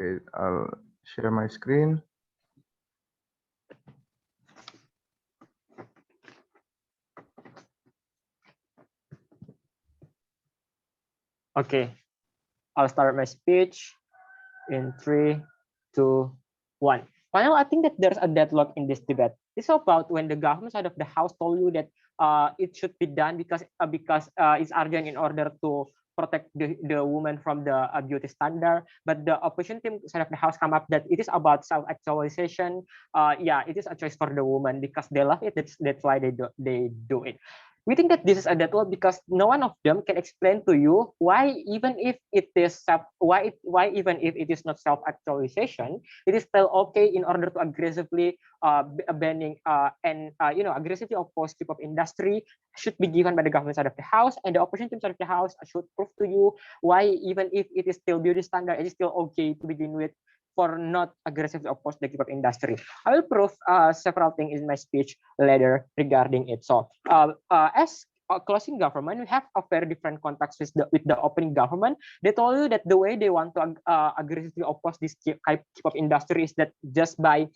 Okay, I'll share my screen. Okay, I'll start my speech in 3, 2, 1. Finally, I think that there's a deadlock in this debate. It's about when the government side of the house told you that it should be done because it's urgent in order to protect the woman from the beauty standard. But the opposition team side of the house come up that it is about self-actualization. Yeah, it is a choice for the woman because they love it. That's why they do it. We think that this is a deadlock because no one of them can explain to you why even if it is why even if it is not self-actualization, it is still okay in order to aggressively banning and aggressively oppose K-pop industry should be given by the government side of the house, and the opposition team side of the house should prove to you why even if it is still beauty standard, it is still okay to begin with for not aggressively oppose the K-pop industry. I will prove several things in my speech later regarding it. So as closing government, we have a very different context with the opening government. They told you that the way they want to aggressively oppose this K-pop industry is that just by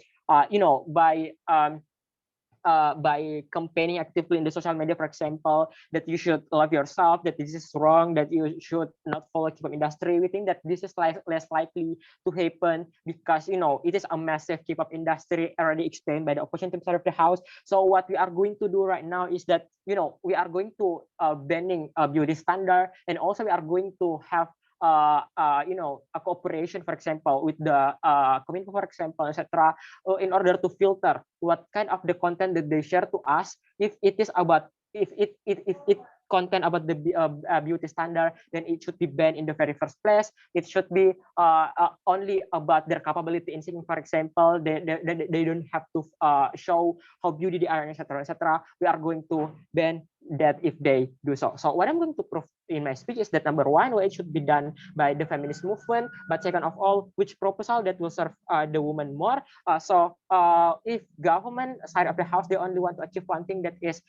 by campaigning actively in the social media, for example, that you should love yourself, that this is wrong, that you should not follow K-pop industry. We think that this is less likely to happen because it is a massive K-pop industry already explained by the opposition team side of the house. So what we are going to do right now is that we are going to banning beauty standard, and also we are going to have a cooperation, for example, with the community, for example, etc., in order to filter what kind of the content that they share to us. If it is about if it content about the beauty standard, then it should be banned in the very first place. It should be only about their capability in singing, for example. They don't have to show how beauty they are, etc., etc. We are going to ban that if they do so. So what I'm going to prove in my speech is that number one, why it should be done by the feminist movement, but second of all, which proposal that will serve the woman more. If government side of the house, they only want to achieve one thing, that is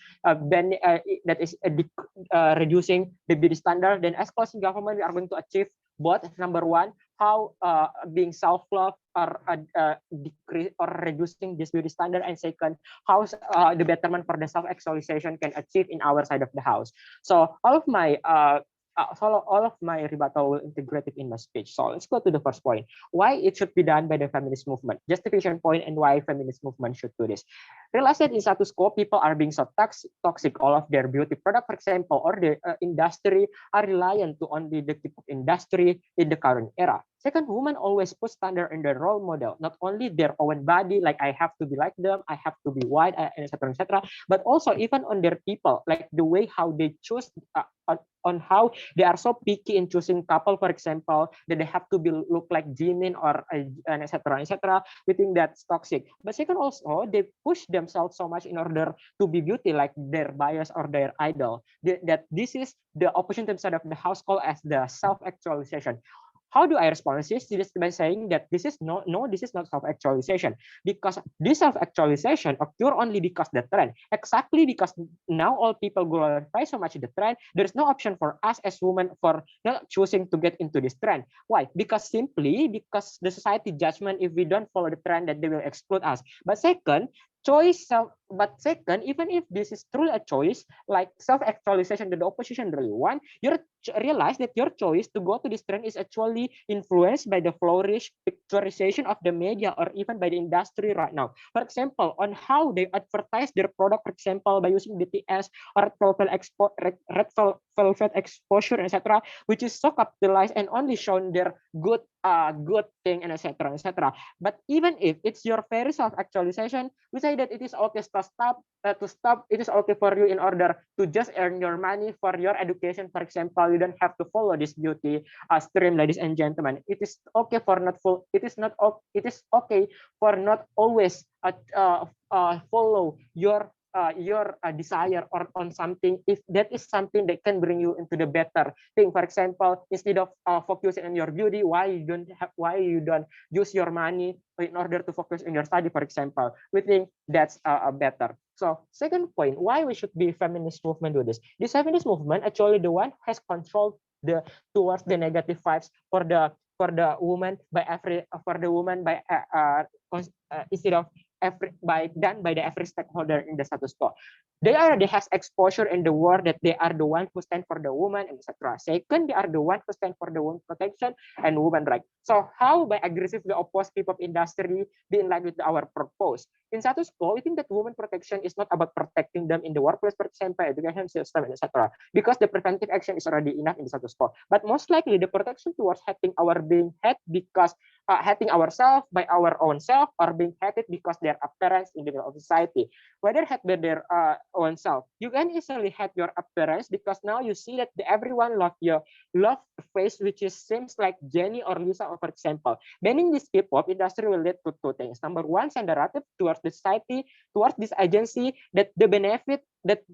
reducing the beauty standard, then as closing government, we are going to achieve both. Number one, how being self-love or decrease or reducing this beauty standard, and second, how the betterment for the self-actualization can achieve in our side of the house. So all of my rebuttal will integrate it in my speech. So let's go to the first point: why it should be done by the feminist movement, justification point, and why feminist movement should do this. Realize that in status quo, people are being so toxic. All of their beauty product, for example, or the industry are reliant to only the K-pop industry in the current era. Second, women always put standard in their role model, not only their own body, like I have to be like them, I have to be white, etc., etc., but also even on their people, like the way how they choose, on how they are so picky in choosing couple, for example, that they have to look like Jimin or etc., etc. We think that's toxic. But second, also they push themselves so much in order to be beauty like their bias or their idol. That this is the opposition side of the house called as the self-actualization. How do I respond to this? Just by saying that this is this is not self-actualization, because this self-actualization occur only because the trend. Exactly because now all people glorify so much the trend, there is no option for us as women for not choosing to get into this trend. Why? Because the society judgment, if we don't follow the trend, that they will exclude us. But second, even if this is truly a choice, like self-actualization that the opposition really want, you realize that your choice to go to this trend is actually influenced by the flourish picturization of the media or even by the industry right now. For example, on how they advertise their product, for example, by using BTS or red velvet exposure, etc., which is so capitalized and only shown their good thing, and etc., etc. But even if it's your very self-actualization, we say that it is okay to stop. It is okay for you in order to just earn your money for your education, for example. You don't have to follow this beauty stream, ladies and gentlemen. It is okay for not full. It is okay for not always follow your desire or on something, if that is something that can bring you into the better thing. For example, instead of focusing on your beauty, why you don't use your money in order to focus on your study, for example. We think that's better. So second point, why we should be feminist movement do this. This feminist movement actually the one has controlled the towards the negative vibes for the woman by instead of done by the every stakeholder in the status quo. They already has exposure in the war that they are the one who stand for the woman, etc. Second, they are the one who stand for the woman protection and woman right. So how by aggressively oppose K-pop industry be in line with our purpose? In status quo, we think that woman protection is not about protecting them in the workplace, for example, education system, etc. Because the preventive action is already enough in the status quo. But most likely, the protection towards hating our being hate because hating ourselves by our own self or being hated because their appearance in the middle of society. Whether hate by their own self, you can easily hate your appearance because now you see that everyone love face which is seems like Jenny or Lisa, for example. Banning this K-pop industry will lead to two things. Number one, send a narrative towards the society, towards this agency that the benefit that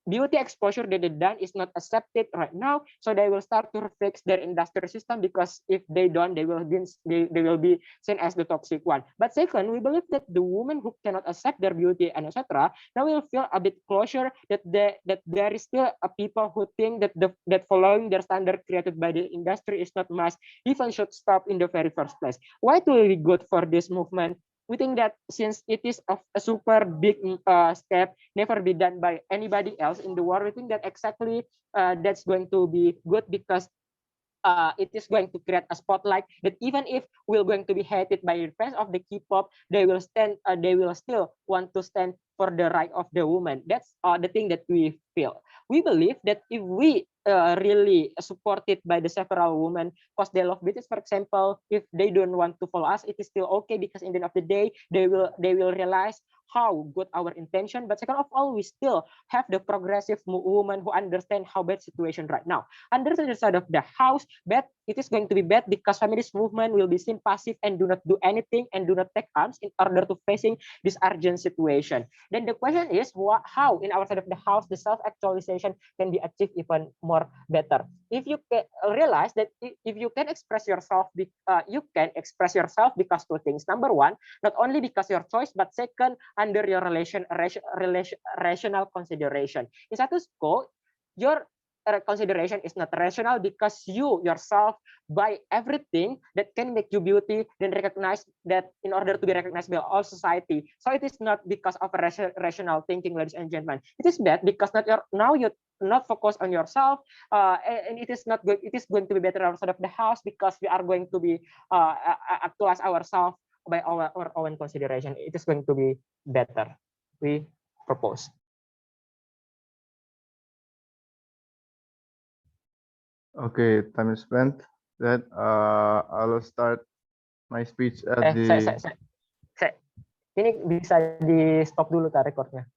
beauty exposure that they done is not accepted right now, so they will start to fix their industry system because if they don't, they will be seen as the toxic one. But second, we believe that the women who cannot accept their beauty and etc. now will feel a bit closer that there is still a people who think that that following their standard created by the industry is not must, even should stop in the very first place. Why it will be good for this movement? We think that since it is a super big step, never be done by anybody else in the world, we think that exactly that's going to be good because it is going to create a spotlight that even if we're going to be hated by the fans of the K-pop, they will stand. They will still want to stand for the right of the woman. That's the thing that we feel. We believe that if we really supported by the several women, because they love BTS, for example, if they don't want to follow us, it is still okay because in the end of the day, they will realize how good our intention. But second of all, we still have the progressive women who understand how bad situation right now. Under the side of the house, bad, it is going to be bad because feminist movement will be seen passive and do not do anything and do not take arms in order to facing this urgent situation. Then the question is how in our side of the house the self-actualization can be achieved even more better. If you can realize that if you can express yourself, you can express yourself because two things. Number one, not only because your choice, but second, under your rational consideration. In status quo, your consideration is not rational because you yourself buy everything that can make you beauty, then recognize that in order to be recognized by all society. So it is not because of a rational thinking, ladies and gentlemen. It is bad because now you not focus on yourself, and it is not good. It is going to be better outside of the house because we are going to be actualize ourselves by our own consideration. It is going to be better. We propose. Okay, time is spent. Then I'll start my speech at the. Ini bisa di stop dulu tak rekornya.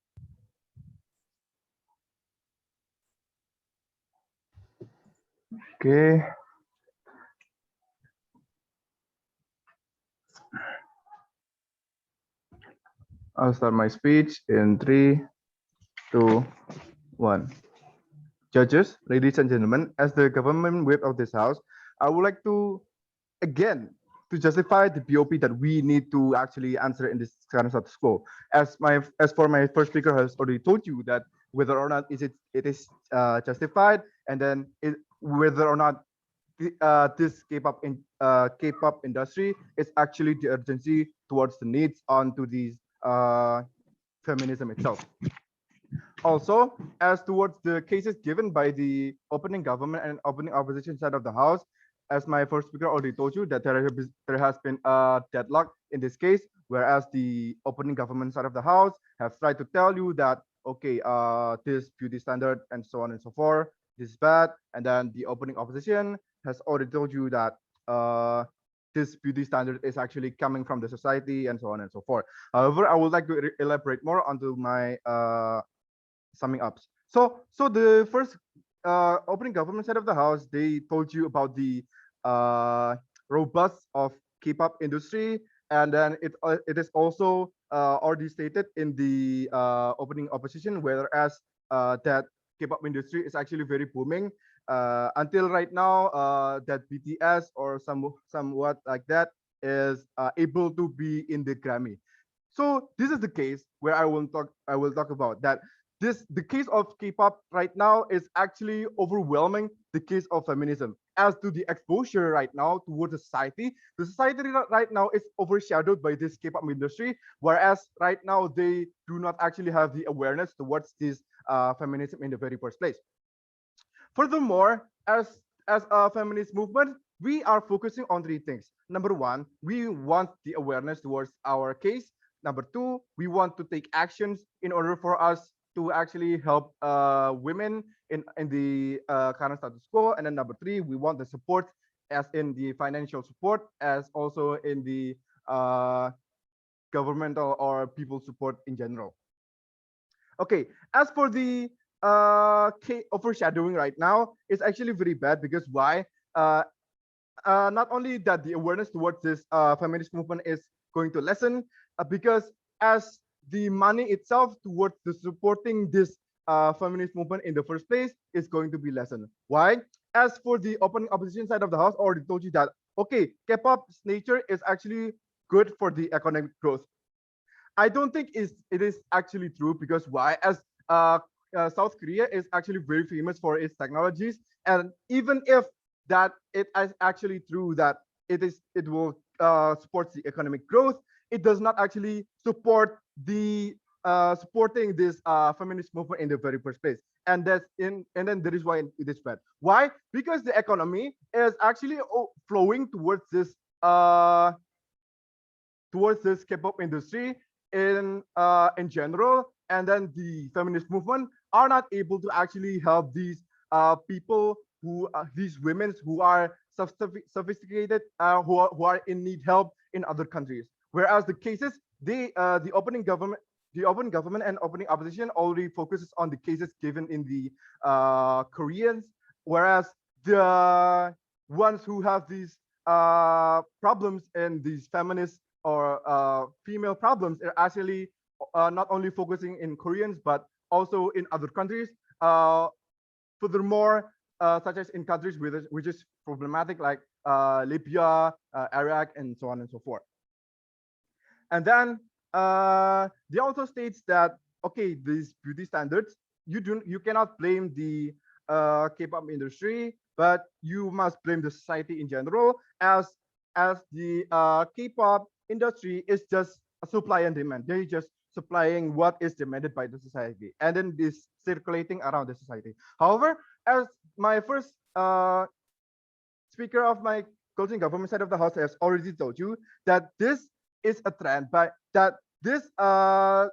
Okay. I'll start my speech in 3, 2, 1. Judges, ladies and gentlemen, as the government whip of this house, I would like to, again, to justify the BOP that we need to actually answer in this kind of status quo. As for my first speaker has already told you that whether or not it is justified, and then whether or not this K-pop industry is actually the urgency towards the needs onto these feminism itself. Also, as towards the cases given by the opening government and opening opposition side of the house, as my first speaker already told you, that there has been a deadlock in this case, whereas the opening government side of the house have tried to tell you that, okay, this beauty standard and so on and so forth, this is bad, and then the opening opposition has already told you that this beauty standard is actually coming from the society and so on and so forth. However, I would like to elaborate more onto my summing up. So the first opening government side of the house, they told you about the robust of K-pop industry, and then it is also already stated in the opening opposition, whereas that K-pop industry is actually very booming. Until right now, that BTS or somewhat like that is able to be in the Grammy. So this is the case where I will talk about that. the case of K-pop right now is actually overwhelming the case of feminism. As to the exposure right now towards the society right now is overshadowed by this K-pop industry, whereas right now they do not actually have the awareness towards this feminism in the very first place. Furthermore, as a feminist movement, we are focusing on three things. Number one, we want the awareness towards our case. Number two, we want to take actions in order for us to actually help women in the current status quo. And then number three, we want the support, as in the financial support, as also in the uh, governmental or people support in general. Okay, as for the overshadowing right now, it's actually very bad because why? Uh, not only that the awareness towards this feminist movement is going to lessen, because as the money itself towards the supporting this feminist movement in the first place is going to be lessened. Why? As for the open opposition side of the house, I already told you that okay, K-pop's nature is actually good for the economic growth. I don't think it is actually true because why? As South Korea is actually very famous for its technologies, and even if that it is actually true that it will support the economic growth, it does not actually support the supporting this feminist movement in the very first place. And then there is why it is bad. Why? Because the economy is actually flowing uh towards this K-pop industry in general, and then the feminist movement are not able to actually help these people who these women who are sophisticated, who are in need help in other countries. Whereas the cases the open government and opening opposition already focuses on the cases given in the Koreans, whereas the ones who have these problems and these feminist or female problems are actually not only focusing in Koreans but also in other countries. Furthermore, such as in countries which is problematic like Libya, Iraq, and so on and so forth. And then they also states that okay, these beauty standards, you cannot blame the K-pop industry, but you must blame the society in general, as the K-pop industry is just a supply and demand. They're just supplying what is demanded by the society, and then this circulating around the society. However, as my first speaker of my coaching government side of the house has already told you that this is a trend, but that this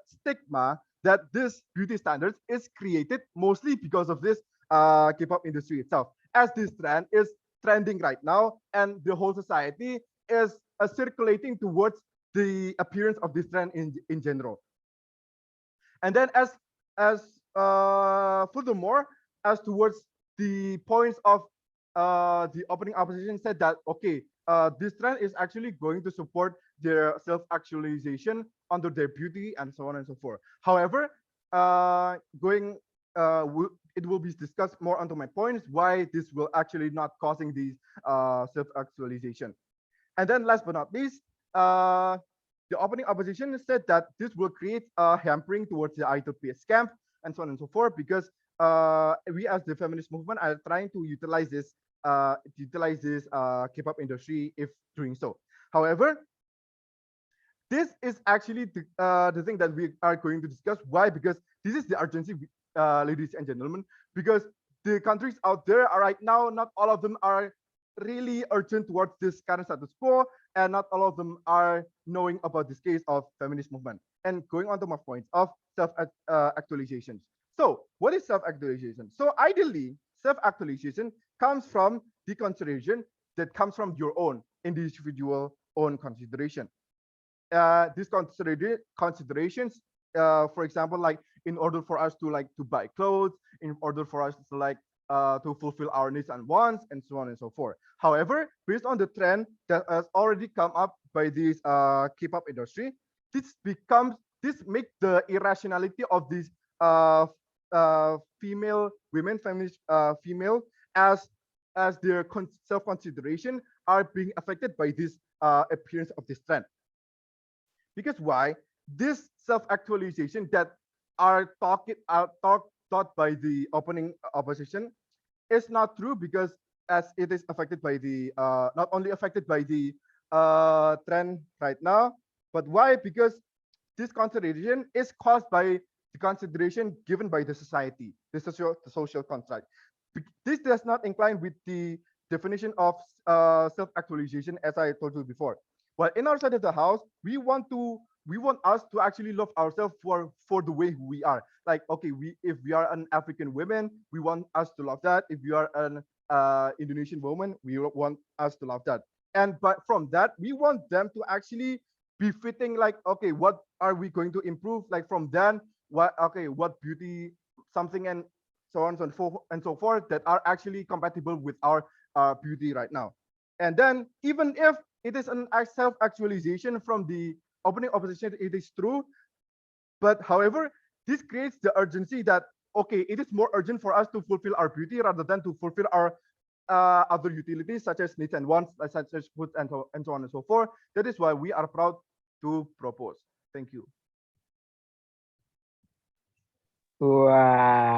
stigma that this beauty standards is created mostly because of this K-pop industry itself. As this trend is trending right now, and the whole society is circulating towards the appearance of this trend in general. And then as furthermore, as towards the points of the opening opposition said that okay, this trend is actually going to support their self-actualization under their beauty and so on and so forth. However, going it will be discussed more onto my points why this will actually not causing these self-actualization. And then last but not least, the opening opposition said that this will create a hampering towards the I2P scam and so on and so forth, because we as the feminist movement are trying to utilize this K-pop industry if doing so. However, this is actually the thing that we are going to discuss. Why? Because this is the urgency, ladies and gentlemen, because the countries out there are right now, not all of them are really urgent towards this current status quo, and not all of them are knowing about this case of feminist movement. And going on to my points of self-actualization. So what is self-actualization? So ideally, self-actualization comes from the consideration that comes from your own individual own consideration. These considerations, for example, like in order for us to like to buy clothes, in order for us to like to fulfill our needs and wants, and so on and so forth. However, based on the trend that has already come up by this K-pop industry, this make the irrationality of these female women, feminist female, as their self-consideration are being affected by this appearance of this trend. Because why? This self-actualization that are taught by the opening opposition is not true, because as it is affected by the not only affected by the trend right now, but why? Because this consideration is caused by the consideration given by the society, the social contract. This does not incline with the definition of self-actualization, as I told you before. Well, in our side of the house, we want us to actually love ourselves for the way we are. Like, okay, if we are an African woman, we want us to love that. If we are an Indonesian woman, we want us to love that. And but from that, we want them to actually be fitting, like, okay, what are we going to improve, like, from then, what beauty, something, and so on and so forth, that are actually compatible with our beauty right now. And then, even if it is an self-actualization from the opening opposition, it is true, but however, this creates the urgency that, okay, it is more urgent for us to fulfill our beauty rather than to fulfill our other utilities, such as needs and wants, such as food, and so on and so forth. That is why we are proud to propose. Thank you. Wow.